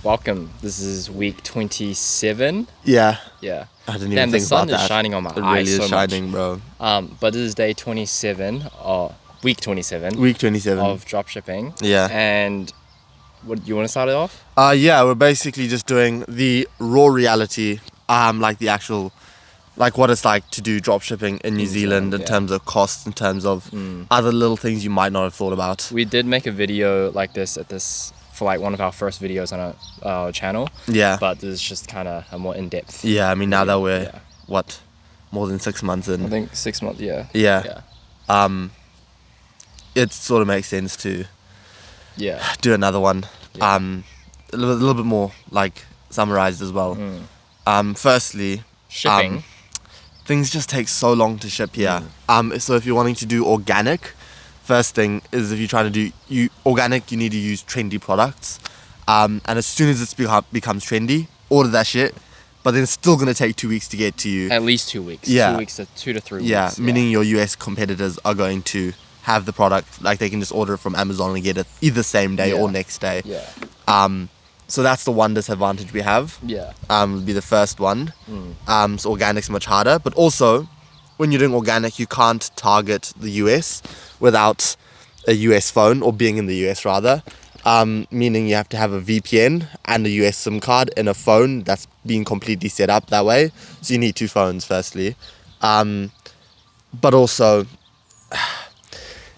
welcome. This is week 27. Yeah. Yeah. I didn't even think the about that. sun is shining on my It eyes really so is shining, bro. But this is day 27, or week 27. Week 27. Of dropshipping. Yeah. And what you want to start it off? Yeah, we're basically just doing the raw reality, like the actual, like what it's like to do dropshipping in New Zealand in terms of costs, in terms of other little things you might not have thought about. We did make a video like this for like one of our first videos on our channel. Yeah. But this is just kind of a more in-depth. Yeah, I mean, now that we're, more than 6 months in. I think 6 months, yeah. Yeah. It sort of makes sense to do another one. Yeah. A little bit more like summarized as well. Firstly, Shipping. Things just take so long to ship here. So if you're wanting to do organic, first thing is if you're trying to do organic, you need to use trendy products. And as soon as it becomes trendy, order that shit. But then it's still going to take 2 weeks to get to you. At least 2 weeks. Yeah. 2 weeks to 2 to 3 weeks. Yeah, meaning your US competitors are going to have the product, like they can just order it from Amazon and get it either same day or next day. Yeah. So that's the one disadvantage we have. Yeah. Would be the first one. So organic's much harder. But also, when you're doing organic, you can't target the US without a US phone, or being in the US rather. Meaning you have to have a VPN and a US SIM card in a phone that's being completely set up that way. So you need 2 phones firstly. But also,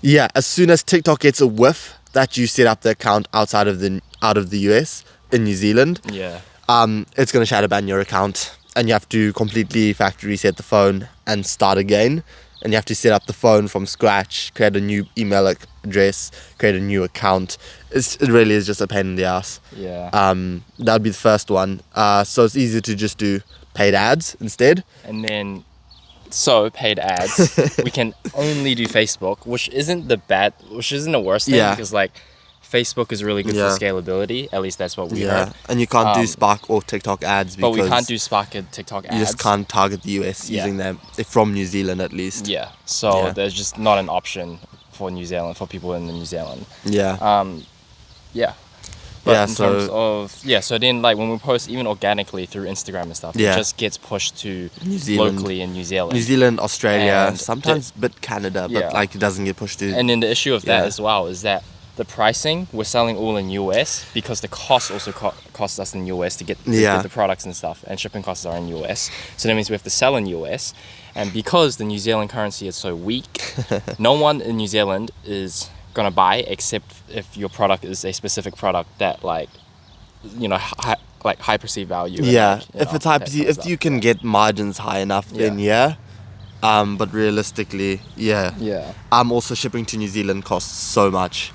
as soon as TikTok gets a whiff that you set up the account out of the US in New Zealand, it's going to shadow ban your account, and you have to completely factory reset the phone and start again. And you have to set up the phone from scratch, create a new email address, create a new account. It really is just a pain in the ass. Yeah. That would be the first one. So it's easier to just do paid ads instead. And then, paid ads, we can only do Facebook, which isn't the worst thing, because like Facebook is really good for scalability. At least that's what we heard. And you can't do Spark or TikTok ads because but we can't do Spark and TikTok ads. You just can't target the US using them from New Zealand at least. Yeah. So there's just not an option for New Zealand, for people in New Zealand. Yeah. But in terms of so then like when we post even organically through Instagram and stuff, it just gets pushed to New Zealand. Locally in New Zealand. New Zealand, Australia, And sometimes a bit Canada, but like it doesn't get pushed to. And then the issue of that as well is that the pricing, we're selling all in US because the cost also costs us in US to get the products and stuff, and shipping costs are in US. So that means we have to sell in US. And because the New Zealand currency is so weak, no one in New Zealand is going to buy except if your product is a specific product that like, high perceived value. Yeah, if it's high perceived, if you can get margins high enough, then but realistically, also shipping to New Zealand costs so much.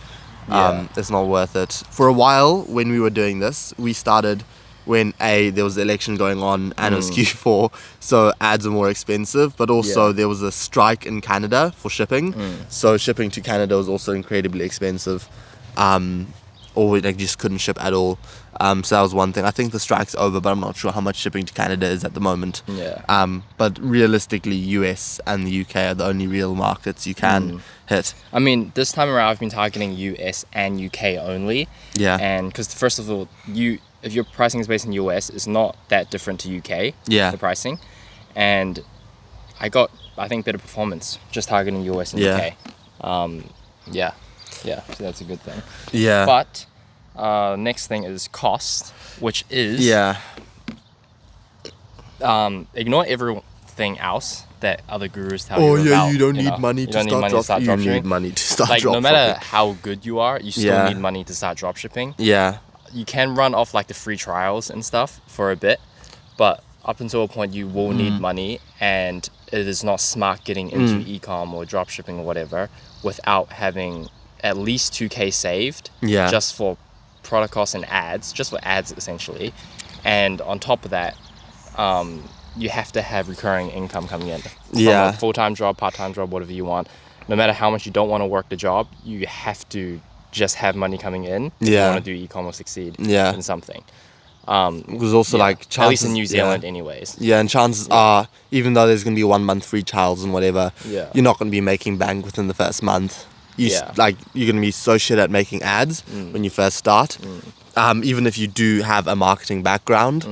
It's not worth it. For a while, when we were doing this, we started when there was the election going on and it was Q4, so ads are more expensive, but also there was a strike in Canada for shipping, so shipping to Canada was also incredibly expensive, or we just couldn't ship at all. So that was one thing. I think the strike's over, but I'm not sure how much shipping to Canada is at the moment. But realistically, US and the UK are the only real markets you can hit. I mean, this time around I've been targeting US and UK only. Yeah. And because first of all, if your pricing is based in US, it's not that different to UK. Yeah. The pricing, and I got better performance just targeting US and UK. So that's a good thing. Yeah. But next thing is cost, which is ignore everything else that other gurus tell you about. You don't need money to start dropshipping. You need money to start dropshipping. No matter how good you are, you still need money to start dropshipping. Yeah. You can run off like the free trials and stuff for a bit, but up until a point you will need money, and it is not smart getting into e-com or dropshipping or whatever without having at least 2K saved just for product costs and ads, just for ads essentially. And on top of that, you have to have recurring income coming in from a full-time job, part-time job, whatever you want. No matter how much you don't want to work the job, you have to just have money coming in if you want to do e-commerce succeed in something. Because also like chances, at least in New Zealand anyways. Yeah, and chances are, even though there's going to be 1 month free trials and whatever, you're not going to be making bank within the first month. You're going to be so shit at making ads when you first start. even if you do have a marketing background,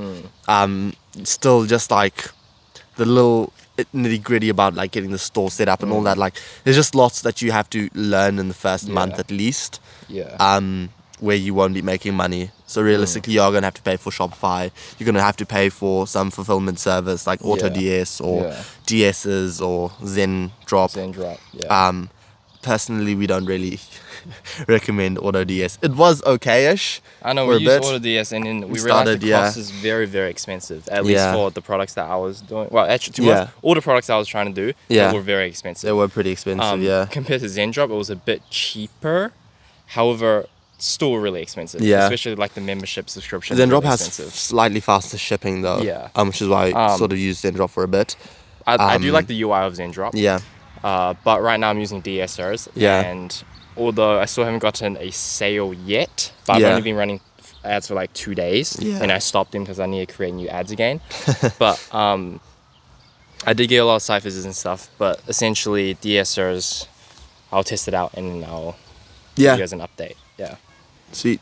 still just like the little nitty gritty about like getting the store set up and all that. Like, there's just lots that you have to learn in the first month at least. Where you won't be making money. So realistically, you're gonna have to pay for Shopify. You're gonna have to pay for some fulfillment service like AutoDS or DS's or Zendrop. Personally, we don't really recommend AutoDS. It was okay-ish. I know, we used AutoDS and then we realized the cost is very, very expensive. At least for the products that I was doing. Well, actually, all the products I was trying to do, they were very expensive. They were pretty expensive, Compared to Zendrop, it was a bit cheaper. However, still really expensive. Especially like the membership subscription. Zendrop really has slightly faster shipping though. Which is why I sort of used Zendrop for a bit. I do like the UI of Zendrop. But right now I'm using DSRs. And although I still haven't gotten a sale yet, but I've only been running ads for like 2 days. And I stopped them because I need to create new ads again. But I did get a lot of site visits and stuff. But essentially DSRs, I'll test it out and then I'll give you guys an update. Sweet.